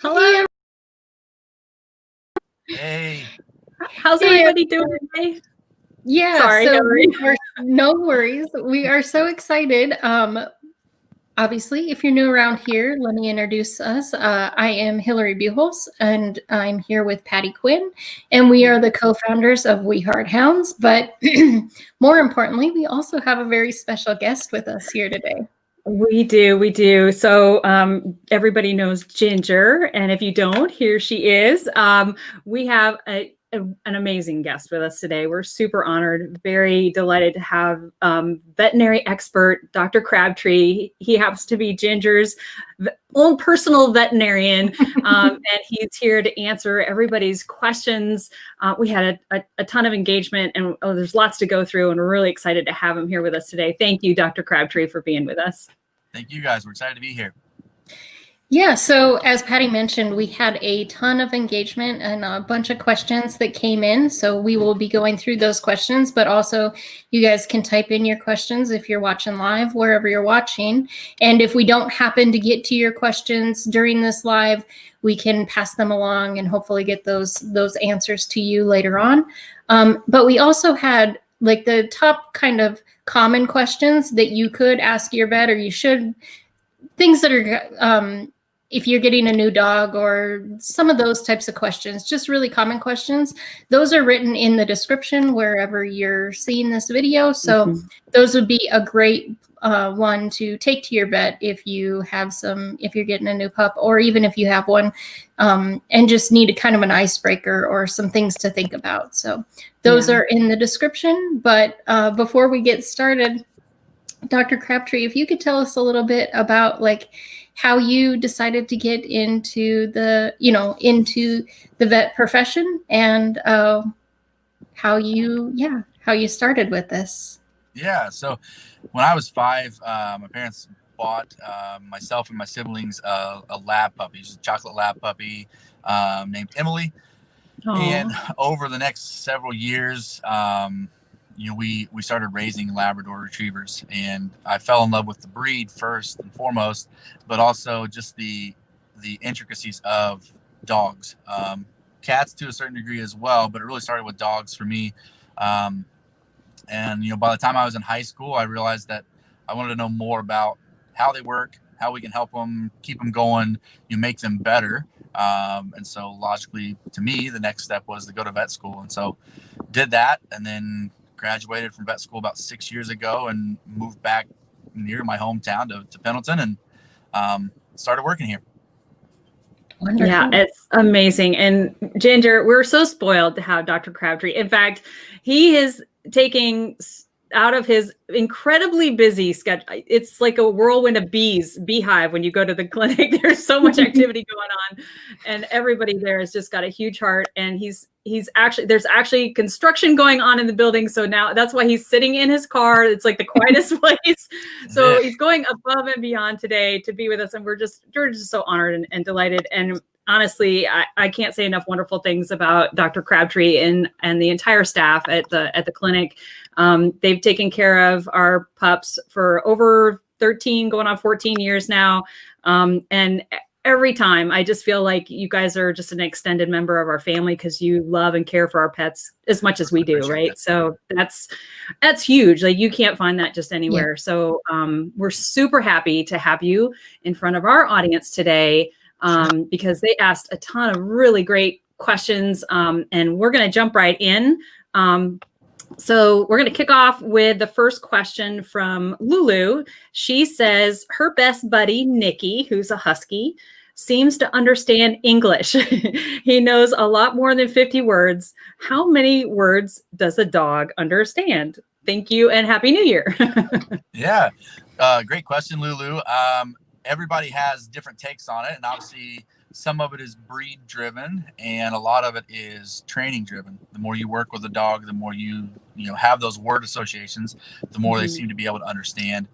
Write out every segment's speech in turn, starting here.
Hello. Hey. How's everybody doing today? Yeah, Sorry, so Hillary. no worries. We are so excited. Obviously, if you're new around here, let me introduce us. I am Hillary Buchholz, and I'm here with Patty Quinn, and we are the co-founders of We Heart Hounds. But more importantly, we also have a very special guest with us here today. We do. So everybody knows Ginger, and if you don't, here she is. We have an amazing guest with us today. We're super honored, very delighted to have veterinary expert, Dr. Crabtree. He happens to be Ginger's own personal veterinarian, and he's here to answer everybody's questions. We had a ton of engagement, and there's lots to go through, and we're really excited to have him here with us today. Thank you, Dr. Crabtree, for being with us. Thank you, guys. We're excited to be here. Yeah, so as Patty mentioned, we had a ton of engagement and a bunch of questions that came in. So we will be going through those questions, but also you guys can type in your questions if you're watching live, wherever you're watching. And if we don't happen to get to your questions during this live, we can pass them along and hopefully get those answers to you later on. But we also had like the top kind of common questions that you could ask your vet, or you should, things that are if you're getting a new dog, or some of those types of questions, just really common questions. Those are written in the description wherever you're seeing this video. So those would be a great one to take to your vet if you have if you're getting a new pup, or even if you have one and just need a kind of an icebreaker or some things to think about. So those are in the description. But before we get started, Dr. Crabtree, if you could tell us a little bit about like how you decided to get into the vet profession, and how you started with this. Yeah. So when I was 5, my parents bought myself and my siblings a lab puppy. She's a chocolate lab puppy named Emily. Aww. And over the next several years, we started raising Labrador retrievers, and I fell in love with the breed first and foremost, but also just the intricacies of dogs, cats to a certain degree as well, but it really started with dogs for me. And by the time I was in high school, I realized that I wanted to know more about how they work, how we can help them, keep them going, make them better. And so logically, to me, the next step was to go to vet school, and so did that, and then graduated from vet school about 6 years ago and moved back near my hometown to Pendleton, and started working here. Wonderful. Yeah, it's amazing. And Ginger, we're so spoiled to have Dr. Crabtree. In fact, he is taking out of his incredibly busy schedule. It's like a whirlwind of beehive when you go to the clinic. There's so much activity going on, and everybody there has just got a huge heart. And there's actually construction going on in the building. So now that's why he's sitting in his car. It's like the quietest place. So he's going above and beyond today to be with us. And we're just so honored and delighted. And honestly, I can't say enough wonderful things about Dr. Crabtree and the entire staff at the clinic. They've taken care of our pups for over 13, going on 14 years now. And every time I just feel like you guys are just an extended member of our family, because you love and care for our pets as much as we do. Right. So that's huge. Like, you can't find that just anywhere. Yeah. So we're super happy to have you in front of our audience today, because they asked a ton of really great questions, and we're going to jump right in. So we're going to kick off with the first question from Lulu. She says her best buddy, Nikki, who's a husky, seems to understand English. He knows a lot more than 50 words. How many words does a dog understand? Thank you, and Happy New Year. Yeah, great question, Lulu. Everybody has different takes on it, and obviously some of it is breed driven, and a lot of it is training driven. The more you work with a dog, the more you have those word associations, the more they seem to be able to understand.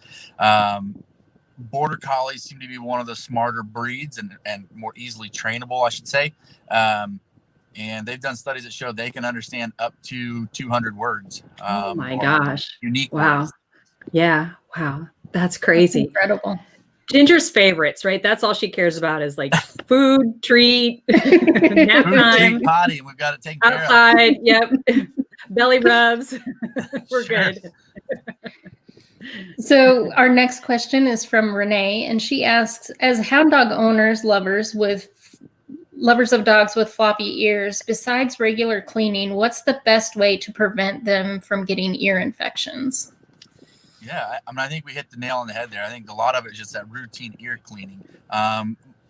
Border collies seem to be one of the smarter breeds and more easily trainable, I should say. And they've done studies that show they can understand up to 200 words. Oh my gosh. Unique wow. words. Yeah. Wow. That's crazy. That's incredible. Ginger's favorites, right? That's all she cares about is like food, treat, nap time, potty. We've got to take care outside. Yep. Belly rubs. We're good. So our next question is from Renee, and she asks, as hound dog owners, lovers of dogs with floppy ears, besides regular cleaning, what's the best way to prevent them from getting ear infections? Yeah, I mean, I think we hit the nail on the head there. I think a lot of it is just that routine ear cleaning.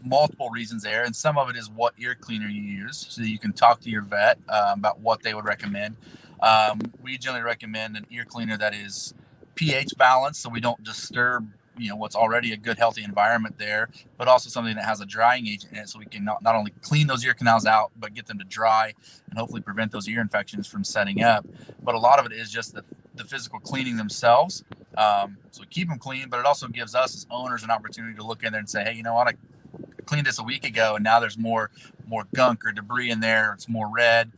Multiple reasons there, and some of it is what ear cleaner you use, so you can talk to your vet about what they would recommend. We generally recommend an ear cleaner that is pH balanced, so we don't disturb what's already a good healthy environment there, but also something that has a drying agent in it, so we can not only clean those ear canals out, but get them to dry and hopefully prevent those ear infections from setting up. But a lot of it is just the physical cleaning themselves. So we keep them clean, but it also gives us as owners an opportunity to look in there and say, hey, you know what, I cleaned this a week ago and now there's more gunk or debris in there. It's more red.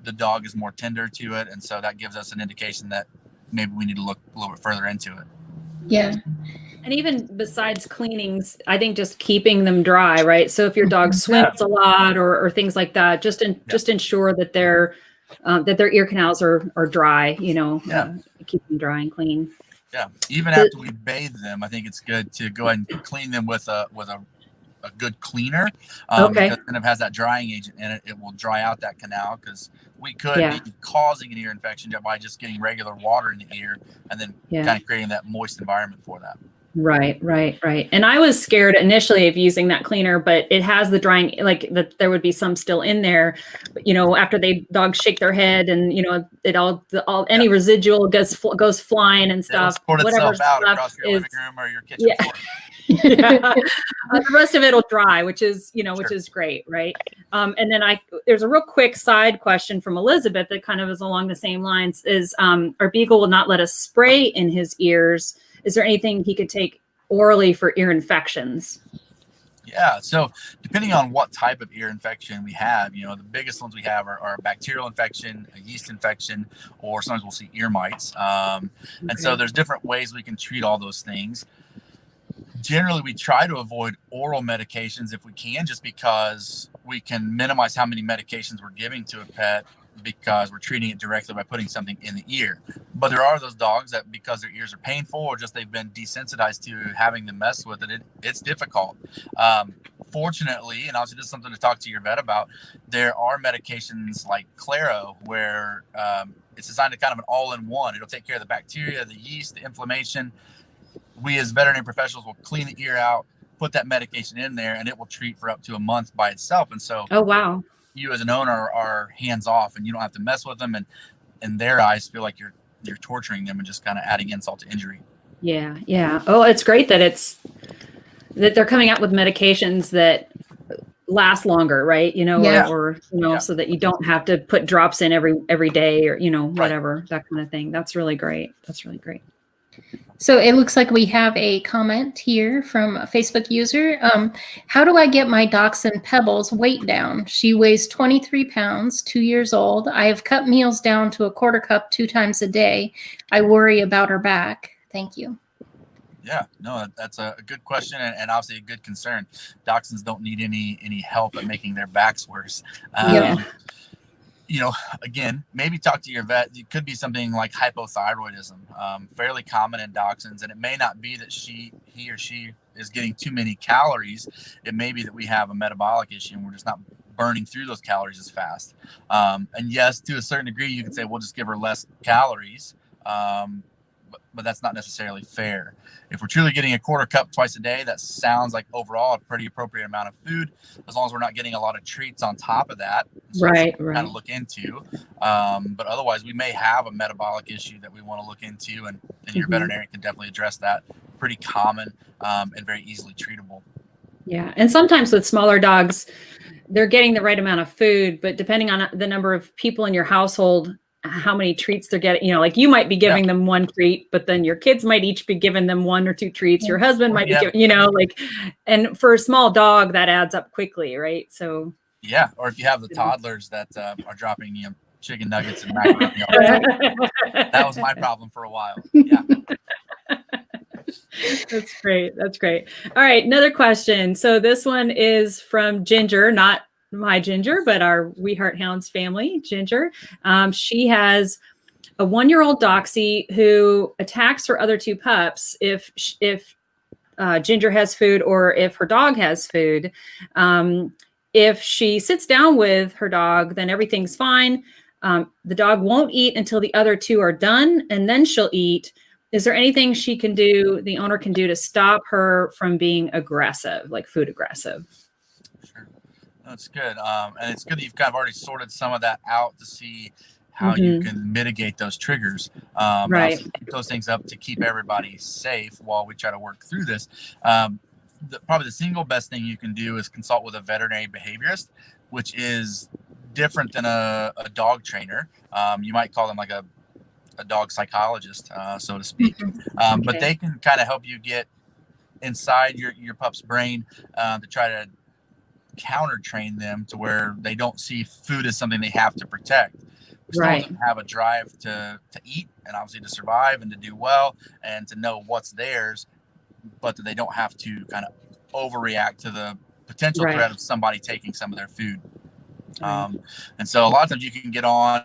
The dog is more tender to it, and so that gives us an indication that maybe we need to look a little bit further into it. Yeah. And even besides cleanings, I think just keeping them dry, right? So if your dog swims a lot or things like that, just ensure that their ear canals are dry, keep them dry and clean. Yeah. Even after we bathe them, I think it's good to go ahead and clean them with a good cleaner. Because then it has that drying agent in it. It will dry out that canal, because we could be causing an ear infection by just getting regular water in the ear and then kind of creating that moist environment for that. Right. And I was scared initially of using that cleaner, but it has the drying, like that there would be some still in there, but, after dogs shake their head and, it all any residual goes flying and stuff. Whatever stuff across your living room or your kitchen floor. The rest of it will dry, which is great, right? And then there's a real quick side question from Elizabeth that kind of is along the same lines. Is our beagle will not let us spray in his ears. Is there anything he could take orally for ear infections? Yeah, so depending on what type of ear infection we have, the biggest ones we have are a bacterial infection, a yeast infection, or sometimes we'll see ear mites. And so there's different ways we can treat all those things. Generally, we try to avoid oral medications if we can, just because we can minimize how many medications we're giving to a pet, because we're treating it directly by putting something in the ear. But there are those dogs that, because their ears are painful or just they've been desensitized to having them mess with it, it's difficult. Fortunately, and obviously this is something to talk to your vet about, there are medications like Claro where it's designed to kind of an all-in-one. It'll take care of the bacteria, the yeast, the inflammation. We as veterinary professionals will clean the ear out, put that medication in there, and it will treat for up to a month by itself. And so you as an owner are hands off, and you don't have to mess with them, and in their eyes feel like you're torturing them and just kind of adding insult to injury. Yeah. Oh, it's great that they're coming out with medications that last longer, right? So that you don't have to put drops in every day or whatever, that kind of thing. That's really great. So it looks like we have a comment here from a Facebook user. How do I get my dachshund Pebbles weight down? She weighs 23 pounds, 2 years old. I have cut meals down to a quarter cup 2 times a day. I worry about her back. Thank you. Yeah, no, that's a good question and obviously a good concern. Dachshunds don't need any help at making their backs worse. Again, maybe talk to your vet. It could be something like hypothyroidism, fairly common in dachshunds. And it may not be that he or she is getting too many calories. It may be that we have a metabolic issue and we're just not burning through those calories as fast. And yes, to a certain degree, you can say, we'll just give her less calories. But that's not necessarily fair. If we're truly getting a quarter cup twice a day, that sounds like overall a pretty appropriate amount of food, as long as we're not getting a lot of treats on top of that. So right. Kind of look into. But otherwise, we may have a metabolic issue that we want to look into, and your veterinarian can definitely address that. Pretty common and very easily treatable. Yeah, and sometimes with smaller dogs, they're getting the right amount of food, but depending on the number of people in your household, how many treats they're getting, like you might be giving them one treat, but then your kids might each be giving them 1 or 2 treats. Your husband might be giving, and for a small dog that adds up quickly. Right. So, or if you have the toddlers that are dropping, chicken nuggets and macaroni all the time. That was my problem for a while. Yeah. That's great. That's great. All right. Another question. So this one is from Ginger, not my Ginger, but our We Heart Hounds family, Ginger. She has a 1-year-old Doxy who attacks her other 2 pups if Ginger has food or if her dog has food. If she sits down with her dog, then everything's fine. The dog won't eat until the other 2 are done, and then she'll eat. Is there anything she can do, the owner can do, to stop her from being aggressive, like food aggressive? Sure. That's good. And it's good that you've kind of already sorted some of that out to see how you can mitigate those triggers. Right. Keep those things up to keep everybody safe while we try to work through this. Probably the single best thing you can do is consult with a veterinary behaviorist, which is different than a dog trainer. You might call them like a dog psychologist, so to speak. But they can kind of help you get inside your pup's brain to try to counter train them to where they don't see food as something they have to protect. We still want them to have a drive to eat and obviously to survive and to do well and to know what's theirs, but that they don't have to kind of overreact to the potential threat of somebody taking some of their food. And so a lot of times you can get on,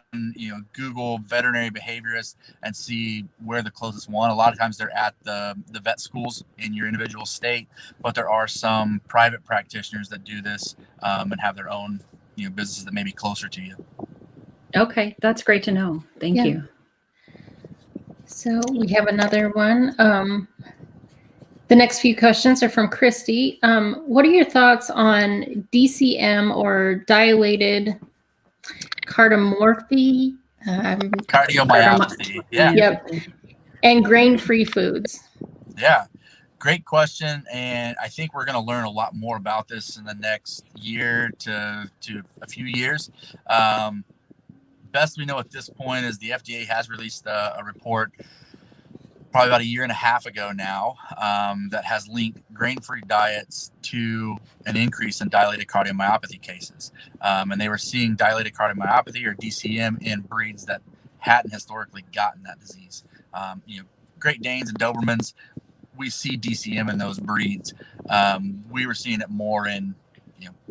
Google veterinary behaviorist and see where the closest one. A lot of times they're at the vet schools in your individual state, but there are some private practitioners that do this and have their own, businesses that may be closer to you. Okay, that's great to know. Thank you. So we have another one. The next few questions are from Christy. What are your thoughts on DCM or dilated cardiomyopathy? Cardiomyopathy. Yeah. Yep. And grain-free foods. Yeah. Great question. And I think we're going to learn a lot more about this in the next year to a few years. Best we know at this point is the FDA has released a report probably about 1.5 years ago now, that has linked grain-free diets to an increase in dilated cardiomyopathy cases. And they were seeing dilated cardiomyopathy, or DCM, in breeds that hadn't historically gotten that disease. Great Danes and Dobermans, we see DCM in those breeds. We were seeing it more in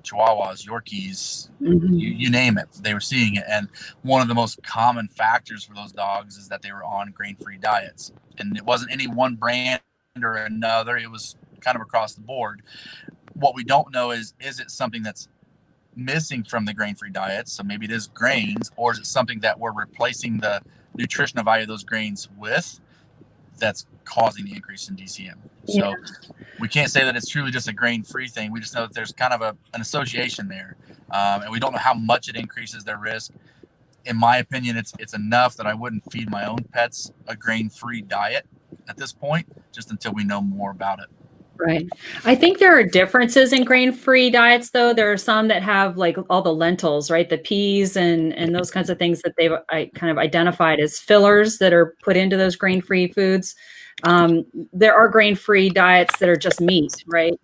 Chihuahuas, Yorkies, you name it. They were seeing it. And one of the most common factors for those dogs is that they were on grain-free diets. And it wasn't any one brand or another. It was kind of across the board. What we don't know is it something that's missing from the grain-free diets? So maybe it is grains, or is it something that we're replacing the nutritional value of those grains with that's causing the increase in DCM? So we can't say that it's truly just a grain-free thing. We just know that there's kind of an association there. And we don't know how much it increases their risk. In my opinion, it's enough that I wouldn't feed my own pets a grain-free diet at this point, just until we know more about it. Right. I think there are differences in grain-free diets, though. There are some that have like all the lentils, right? The peas and those kinds of things that they've kind of identified as fillers that are put into those grain-free foods. There are grain-free diets that are just meat, right?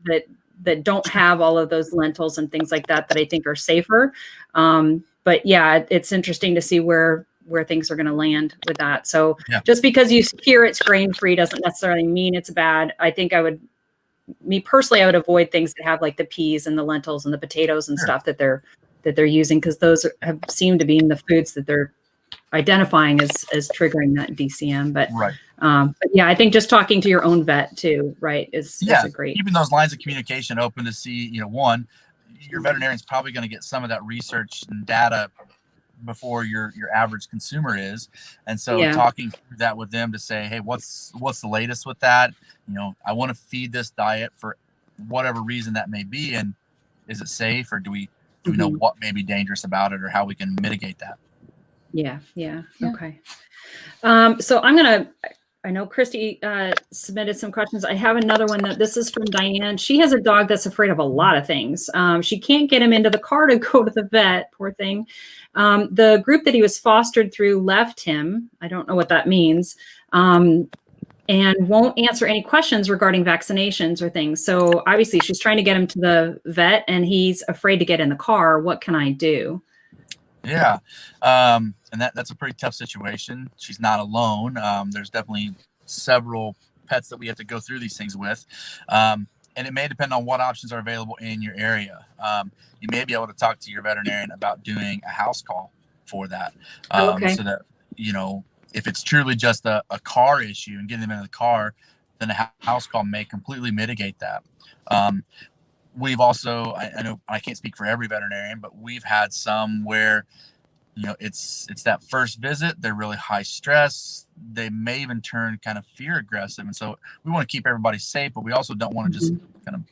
That don't have all of those lentils and things like that I think are safer. But yeah, it's interesting to see where things are going to land with that. So just because you hear it's grain-free doesn't necessarily mean it's bad. I think I would avoid things that have like the peas and the lentils and the potatoes and stuff that they're using, because those have seemed to be in the foods that they're identifying as triggering that DCM. But yeah, I think just talking to your own vet too, right, is a great. Keeping those lines of communication open to see, one, your veterinarian's probably going to get some of that research and data before your average consumer is. And so talking through that with them to say, hey, what's the latest with that? I want to feed this diet for whatever reason that may be. And is it safe, or do we know what may be dangerous about it, or how we can mitigate that? Yeah. Okay. So I know Christy submitted some questions. I have another one this is from Diane. She has a dog that's afraid of a lot of things. She can't get him into the car to go to the vet, poor thing. The group that he was fostered through left him. I don't know what that means. And won't answer any questions regarding vaccinations or things. So obviously she's trying to get him to the vet and he's afraid to get in the car. What can I do? Yeah. And that's a pretty tough situation. She's not alone. There's definitely several pets that we have to go through these things with. And it may depend on what options are available in your area. You may be able to talk to your veterinarian about doing a house call for that. So that, you know, if it's truly just a car issue and getting them into the car, then a house call may completely mitigate that. We've also, I know I can't speak for every veterinarian, but we've had some where, you know, it's that first visit, they're really high stress. They may even turn kind of fear aggressive. And so we want to keep everybody safe, but we also don't want to just kind of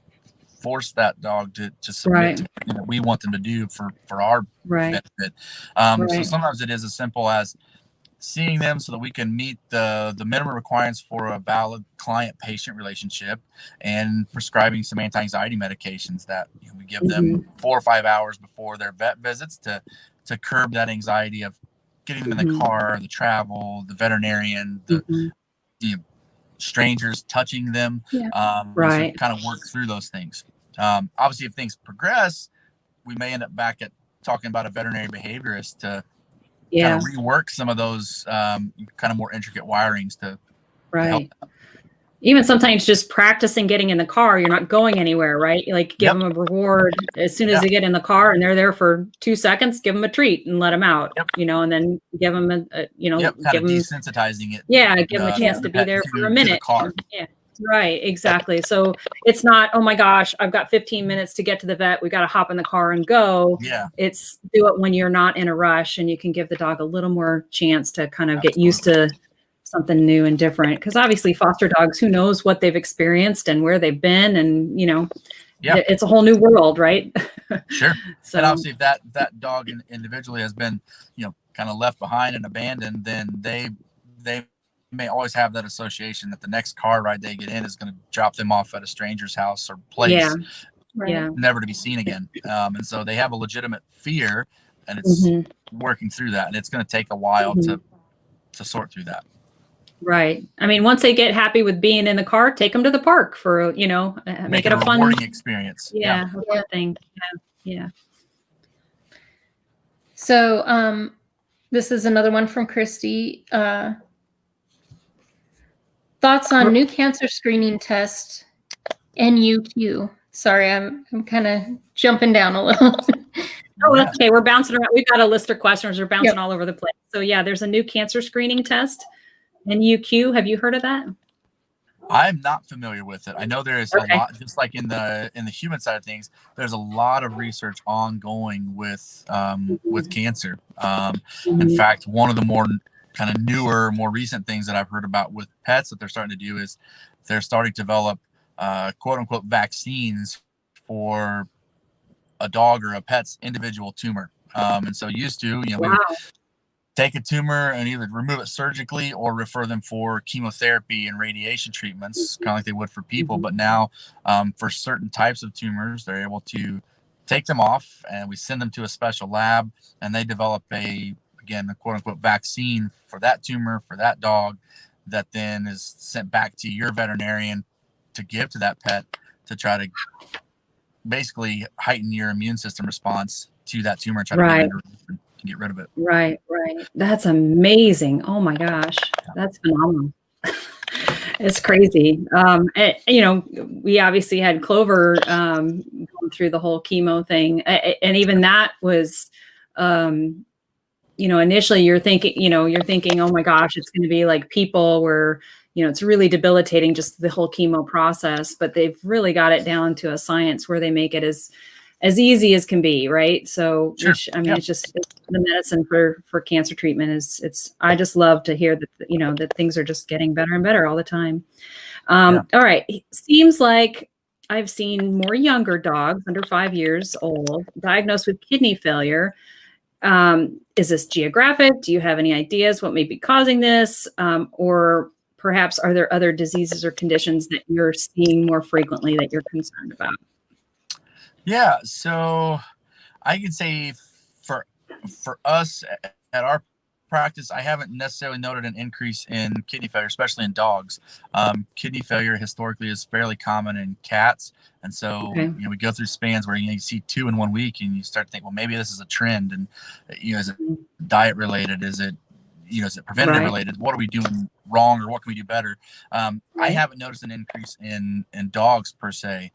force that dog to submit to anything that we want them to do for our benefit. So sometimes it is as simple as seeing them so that we can meet the minimum requirements for a valid client-patient relationship, and prescribing some anti-anxiety medications that, you know, we give them 4 or 5 hours before their vet visits to curb that anxiety of getting them in the car, the travel, the veterinarian, the strangers touching them. So kind of work through those things. Obviously, if things progress, we may end up back at talking about a veterinary behaviorist to kind of rework some of those kind of more intricate wirings to help them. Even sometimes just practicing getting in the car, you're not going anywhere, right? Like give them a reward as soon as they get in the car and they're there for 2 seconds, give them a treat and let them out, you know, and then give them give them desensitizing it. Give them a chance to be there for a minute. Right, exactly. So it's not, oh my gosh, I've got 15 minutes to get to the vet. We got to hop in the car and go. It's do it when you're not in a rush, and you can give the dog a little more chance to kind of get used to something new and different. Because obviously foster dogs, who knows what they've experienced and where they've been, and, you know, it's a whole new world, right? So, and obviously if that dog individually has been, you know, kind of left behind and abandoned, then they may always have that association that the next car ride they get in is going to drop them off at a stranger's house or place, never to be seen again. And so they have a legitimate fear, and it's working through that, and it's going to take a while to sort through that. Right. I mean, once they get happy with being in the car, take them to the park for, you know, make it a fun rewarding experience. A fun thing. So this is another one from Christy. Thoughts on new cancer screening test, NUQ. Sorry, I'm kind of jumping down a little. That's okay. We're bouncing around. We've got a list of questions. We're bouncing all over the place. So yeah, there's a new cancer screening test, NUQ. Have you heard of that? I'm not familiar with it. I know there is a lot, just like in the human side of things, there's a lot of research ongoing with cancer. In fact, one of the more kind of newer, more recent things that I've heard about with pets that they're starting to do is they're starting to develop quote unquote vaccines for a dog or a pet's individual tumor. And so used to, you know, we would take a tumor and either remove it surgically or refer them for chemotherapy and radiation treatments, kind of like they would for people. But now for certain types of tumors, they're able to take them off, and we send them to a special lab, and they develop a quote unquote vaccine for that tumor, for that dog, that then is sent back to your veterinarian to give to that pet to try to basically heighten your immune system response to that tumor and try to get rid of it. Right. That's amazing. Oh my gosh. That's phenomenal. It's crazy. You know, we obviously had Clover going through the whole chemo thing. And even that was, you know, initially you're thinking, oh my gosh, it's going to be like people where, you know, it's really debilitating, just the whole chemo process, but they've really got it down to a science where they make it as easy as can be. Right. So, it's just the medicine for cancer treatment I just love to hear that, you know, that things are just getting better and better all the time. All right. It seems like I've seen more younger dogs under 5 years old diagnosed with kidney failure. Is this geographic? Do you have any ideas what may be causing this? Or perhaps are there other diseases or conditions that you're seeing more frequently that you're concerned about? Yeah, so I can say for us at our practice, I haven't necessarily noted an increase in kidney failure, especially in dogs. Kidney failure historically is fairly common in cats. And so, you know, we go through spans where, you know, you see 2 in 1 week and you start to think, well, maybe this is a trend. And, you know, is it diet related? Is it, is it preventative related? What are we doing wrong, or what can we do better? I haven't noticed an increase in dogs per se.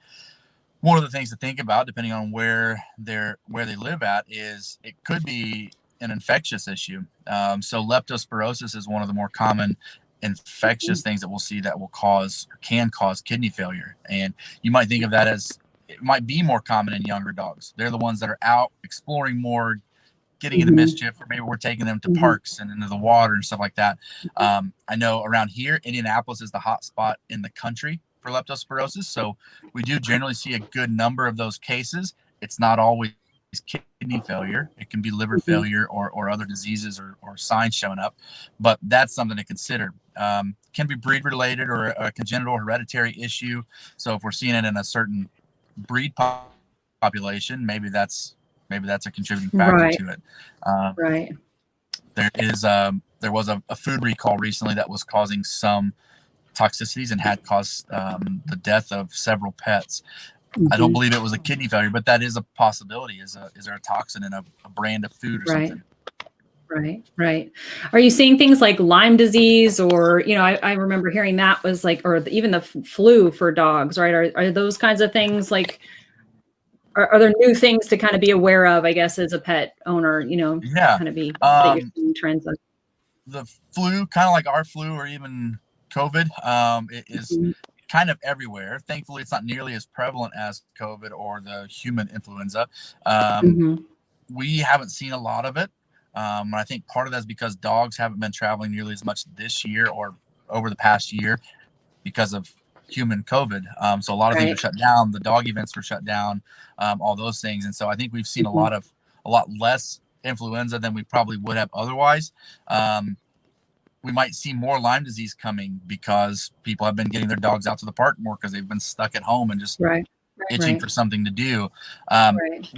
One of the things to think about, depending on where they live at, is it could be an infectious issue. So leptospirosis is one of the more common infectious things that we'll see that can cause kidney failure. And you might think of that as it might be more common in younger dogs. They're the ones that are out exploring more, getting into mischief, or maybe we're taking them to parks and into the water and stuff like that. I know around here, Indianapolis is the hot spot in the country for leptospirosis. So we do generally see a good number of those cases. It's not always kidney failure. It can be liver failure or other diseases or signs showing up, but that's something to consider. Can be breed related or a congenital hereditary issue. So if we're seeing it in a certain breed population, maybe that's a contributing factor to it. There was a food recall recently that was causing some toxicities and had caused the death of several pets. I don't believe it was a kidney failure, but that is a possibility. Is there a toxin in a brand of food or something? Right. Are you seeing things like Lyme disease, or I remember hearing that was like, or even the flu for dogs, right? Are those kinds of things like? Are there new things to kind of be aware of, I guess, as a pet owner, kind of be that you're seeing trends of? The flu, kind of like our flu or even COVID, it is kind of everywhere. Thankfully, it's not nearly as prevalent as COVID or the human influenza. We haven't seen a lot of it. And I think part of that is because dogs haven't been traveling nearly as much this year or over the past year because of human COVID. So a lot of things are shut down. The dog events were shut down, all those things. And so I think we've seen a lot less influenza than we probably would have otherwise. We might see more Lyme disease coming because people have been getting their dogs out to the park more because they've been stuck at home and just itching for something to do.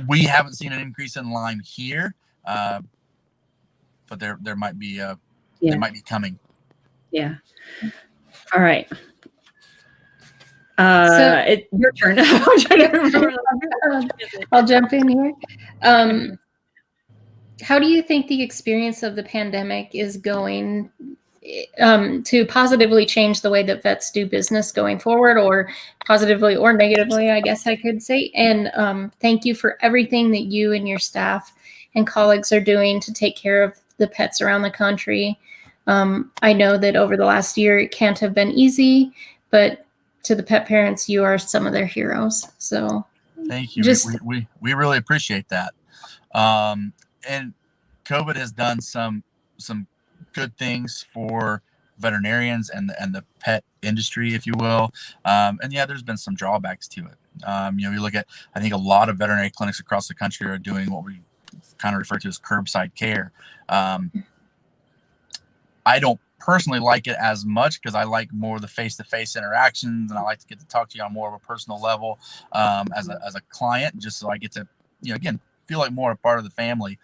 We haven't seen an increase in Lyme here, but there might be they might be coming. Yeah. All right. Your turn. I'm trying to remember. I'll jump in here. How do you think the experience of the pandemic is going to positively change the way that vets do business going forward, or positively or negatively, I guess I could say? And thank you for everything that you and your staff and colleagues are doing to take care of the pets around the country. I know that over the last year, it can't have been easy, but to the pet parents, you are some of their heroes. So thank you. We really appreciate that. And COVID has done some good things for veterinarians and the pet industry, if you will. And there's been some drawbacks to it. You look at, I think a lot of veterinary clinics across the country are doing what we kind of refer to as curbside care. I don't personally like it as much because I like more of the face-to-face interactions, and I like to get to talk to you on more of a personal level as a client, just so I get to, again, feel like more a part of the family.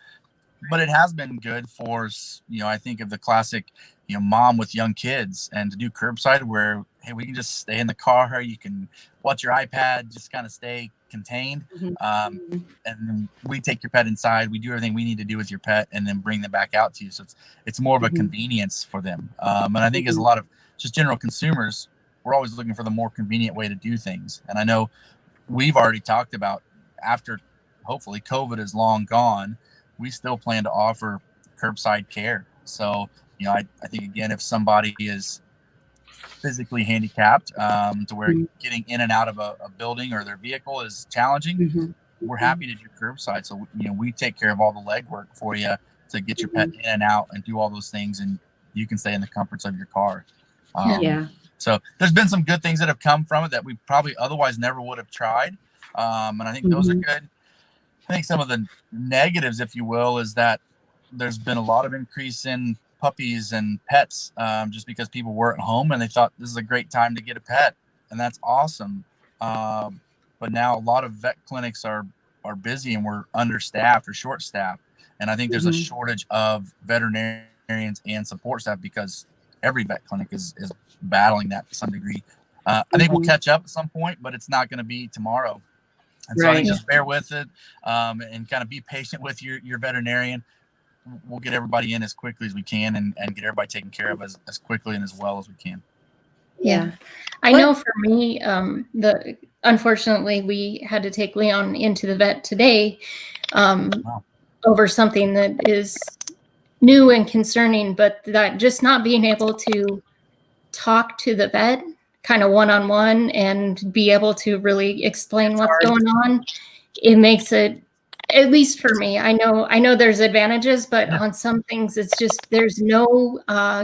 But it has been good for, I think of the classic, mom with young kids, and to do curbside where, hey, we can just stay in the car, you can watch your iPad, just kind of stay contained. And then we take your pet inside, we do everything we need to do with your pet, and then bring them back out to you. So it's more of a convenience for them. And I think as a lot of just general consumers, we're always looking for the more convenient way to do things. And I know we've already talked about, after hopefully COVID is long gone, we still plan to offer curbside care. So, I think, again, if somebody is physically handicapped to where getting in and out of a building or their vehicle is challenging, we're happy to do curbside. So, we take care of all the legwork for you to get your pet in and out and do all those things, and you can stay in the comforts of your car. So there's been some good things that have come from it that we probably otherwise never would have tried. And I think those are good. I think some of the negatives, if you will, is that there's been a lot of increase in puppies and pets just because people were at home and they thought this is a great time to get a pet, and that's awesome. But now a lot of vet clinics are busy and we're understaffed or short staffed, and I think there's a shortage of veterinarians and support staff because every vet clinic is battling that to some degree. I think we'll catch up at some point, but it's not going to be tomorrow. And so I think just bear with it and kind of be patient with your veterinarian. we'll get everybody in as quickly as we can and get everybody taken care of as quickly and as well as we can. Yeah. I know for me, unfortunately we had to take Leon into the vet today over something that is new and concerning, but that just not being able to talk to the vet kind of one-on-one and be able to really explain what's going on, it makes it, at least for me, I know there's advantages, but on some things it's just, there's no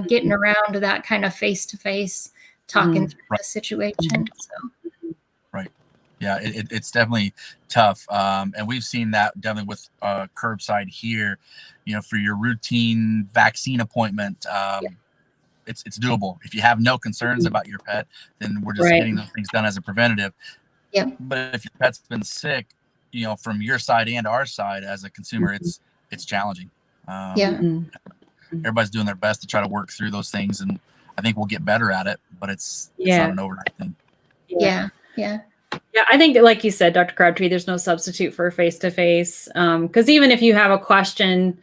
getting around that kind of face-to-face talking through the situation. So right. Yeah, it's definitely tough. And we've seen that definitely with curbside here, for your routine vaccine appointment. It's doable. If you have no concerns about your pet, then we're just getting those things done as a preventative. Yeah. But if your pet's been sick, from your side and our side as a consumer, it's challenging. Everybody's doing their best to try to work through those things, and I think we'll get better at it, but it's not an overnight thing. Yeah. I think, like you said, Dr. Crabtree, there's no substitute for face-to-face. Because even if you have a question,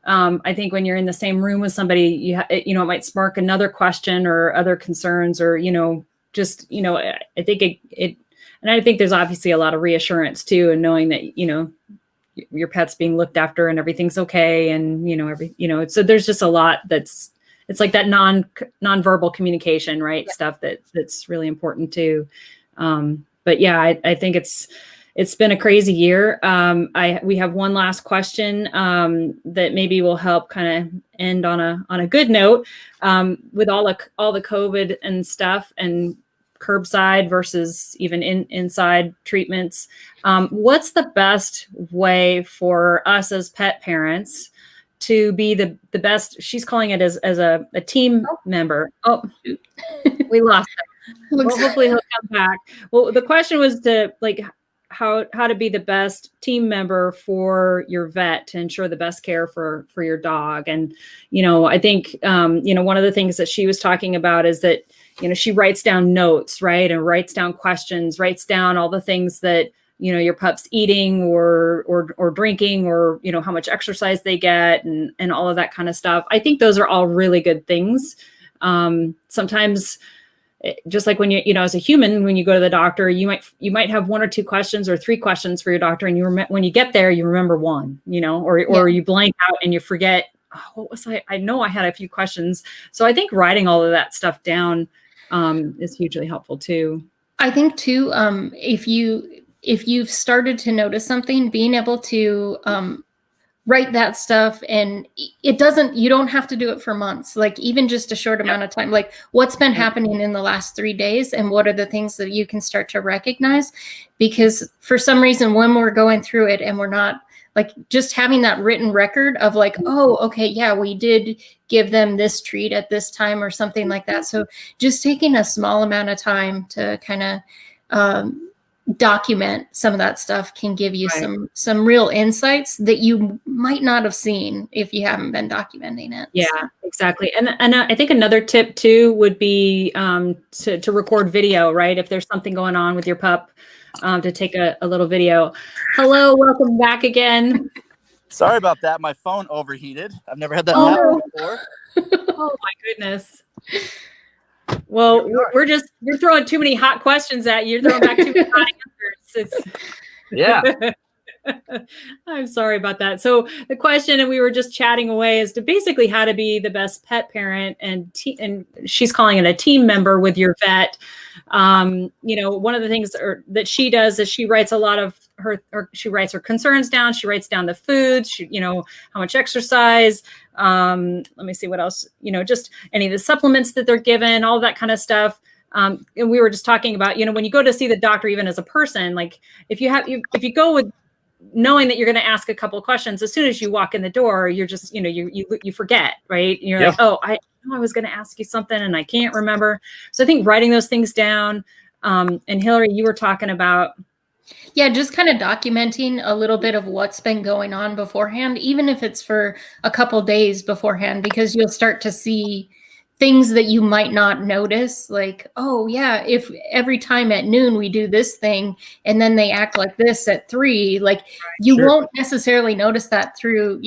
I think when you're in the same room with somebody, it might spark another question or other concerns, or, I think and I think there's obviously a lot of reassurance too, and knowing that, your pet's being looked after and everything's okay. And, so there's just a lot it's like that non-verbal communication, right? Stuff that's really important too. But yeah, I think it's been a crazy year. We have one last question that maybe will help kind of end on a good note, with all the COVID and stuff and curbside versus even inside treatments. What's the best way for us as pet parents to be the best? She's calling it as a team member. Oh, we lost him. Well, hopefully he'll come back. Well, the question was how to be the best team member for your vet to ensure the best care for your dog. And, I think, one of the things that she was talking about is that, she writes down notes, right? And writes down questions, writes down all the things that, your pup's eating or drinking, or, how much exercise they get and all of that kind of stuff. I think those are all really good things. Sometimes, just like when as a human, when you go to the doctor, you might have one or two questions or three questions for your doctor, and when you get there, you remember one, or you blank out and you forget, what was I know I had a few questions. So I think writing all of that stuff down is hugely helpful too. I think too, if you've started to notice something, being able to write that stuff, and you don't have to do it for months, like even just a short amount of time, like what's been happening in the last 3 days and what are the things that you can start to recognize. Because for some reason, when we're going through it and we're not like just having that written record of like, oh, okay, yeah, we did give them this treat at this time or something like that. So just taking a small amount of time to kind of document some of that stuff can give you some real insights that you might not have seen if you haven't been documenting it. Yeah, exactly. And I think another tip too would be to record video, right? If there's something going on with your pup, to take a little video. Hello, welcome back again. Sorry about that. My phone overheated. I've never had that happen before. Oh my goodness. Well, you're throwing too many hot questions at you. You're throwing back too many hot answers. Yeah. I'm sorry about that. So the question, and we were just chatting away, is to basically how to be the best pet parent and she's calling it a team member with your vet. One of the things that she does is she writes a lot of she writes her concerns down. She writes down the foods, how much exercise. Let me see what else, just any of the supplements that they're given, all that kind of stuff. And we were just talking about, when you go to see the doctor, even as a person, like if you go with knowing that you're going to ask a couple of questions, as soon as you walk in the door, you're just, you forget, right? You're like, oh, I know I was going to ask you something and I can't remember. So I think writing those things down, and Hillary, you were talking about. Yeah, just kind of documenting a little bit of what's been going on beforehand, even if it's for a couple days beforehand, because you'll start to see things that you might not notice, like, oh yeah, if every time at noon we do this thing and then they act like this at 3, like you won't necessarily notice that through,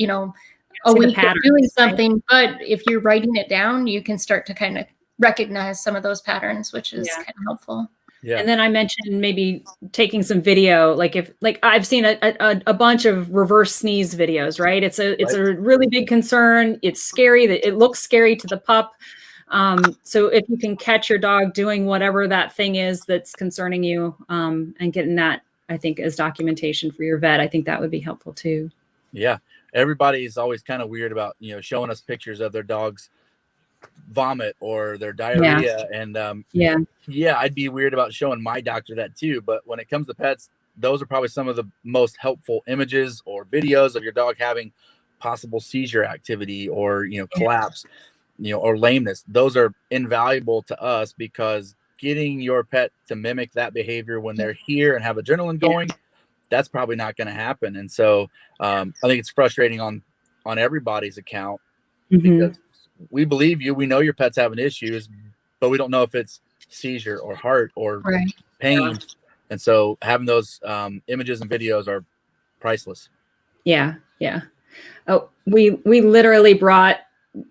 a week of patterns, doing right? something, but if you're writing it down, you can start to kind of recognize some of those patterns, which is kind of helpful. Yeah. And then I mentioned maybe taking some video, like I've seen a bunch of reverse sneeze videos, right? It's a really big concern. It's scary. That it looks scary to the pup. So if you can catch your dog doing whatever that thing is that's concerning you, and getting that, I think, as documentation for your vet, I think that would be helpful too. Yeah. Everybody's always kind of weird about, showing us pictures of their dogs vomit or their diarrhea. And I'd be weird about showing my doctor that too. But when it comes to pets, those are probably some of the most helpful images or videos of your dog having possible seizure activity or, collapse, or lameness. Those are invaluable to us because getting your pet to mimic that behavior when they're here and have adrenaline going, that's probably not going to happen. And so I think it's frustrating on everybody's account because we believe you, we know your pet's having issues, but we don't know if it's seizure or heart or pain. Yeah. And so having those images and videos are priceless. Yeah. Yeah. Oh, we literally brought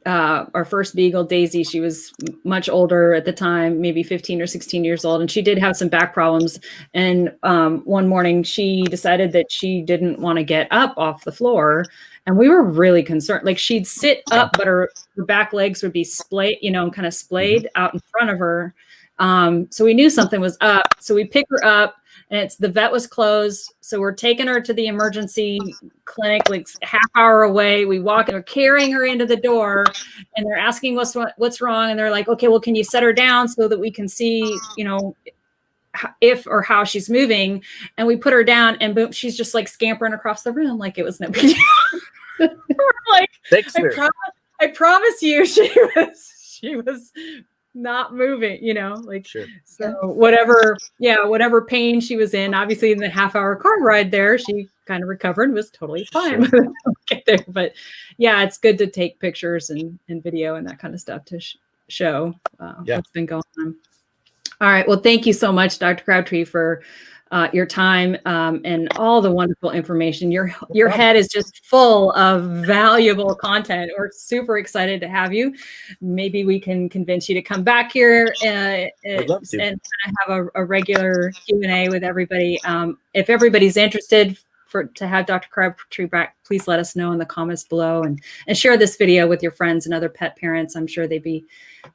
our first beagle, Daisy. She was much older at the time, maybe 15 or 16 years old. And she did have some back problems. And one morning she decided that she didn't want to get up off the floor. And we were really concerned. Like she'd sit up, but her back legs would be splayed, kind of splayed out in front of her. So we knew something was up. So we pick her up. And the vet was closed. So we're taking her to the emergency clinic, like half hour away. We walk and we're carrying her into the door and they're asking what's wrong. And they're like, okay, well, can you set her down so that we can see, if or how she's moving? And we put her down and boom, she's just like scampering across the room. Like it was no big deal. We're like, I promise you, she was not moving, Sure. So whatever pain she was in, obviously in the half-hour car ride there, she kind of recovered and was totally fine. Sure. Get there. But yeah, it's good to take pictures and video and that kind of stuff to show what's been going on. All right. Well, thank you so much, Dr. Crabtree, for your time and all the wonderful information. Your head is just full of valuable content. We're super excited to have you. Maybe we can convince you to come back here and have a regular Q&A with everybody. If everybody's interested to have Dr. Crabtree back, please let us know in the comments below and share this video with your friends and other pet parents. I'm sure they'd be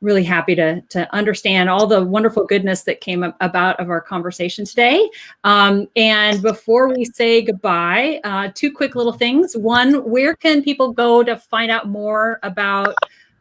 really happy to understand all the wonderful goodness that came about of our conversation today. And before we say goodbye, two quick little things. One, where can people go to find out more about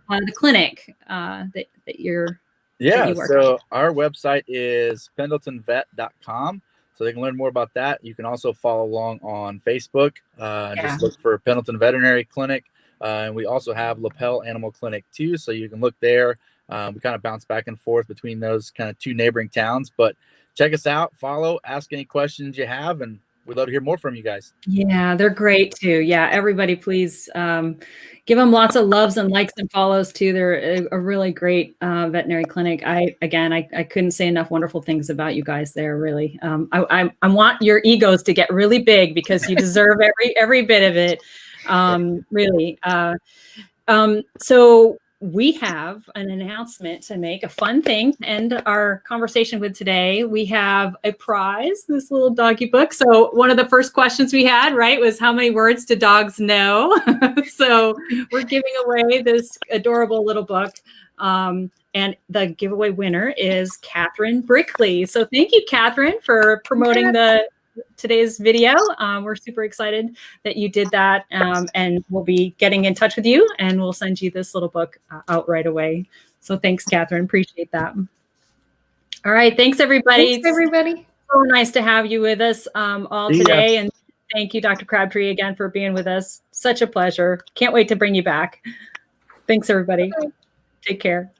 the clinic that you're so our website is pendletonvet.com. So they can learn more about that. You can also follow along on Facebook. Just look for Pendleton Veterinary Clinic. And we also have Lapel Animal Clinic too. So you can look there. We kind of bounce back and forth between those kind of two neighboring towns. But check us out, follow, ask any questions you have, and we'd love to hear more from you guys. Yeah, they're great too. Yeah, everybody please give them lots of loves and likes and follows too. They're a really great veterinary clinic. I couldn't say enough wonderful things about you guys there, really. I want your egos to get really big because you deserve every bit of it, really. So we have an announcement to make, a fun thing to end our conversation with today. We have a prize, this little doggy book. So one of the first questions we had, right, was how many words do dogs know? So we're giving away this adorable little book. And the giveaway winner is Catherine Brickley. So thank you, Catherine, for promoting today's video. We're super excited that you did that, and we'll be getting in touch with you and we'll send you this little book out right away. So thanks, Catherine. Appreciate that. All right. Thanks, everybody. Thanks, everybody. So nice to have you with us all today. And thank you, Dr. Crabtree, again for being with us. Such a pleasure. Can't wait to bring you back. Thanks, everybody. Bye. Take care.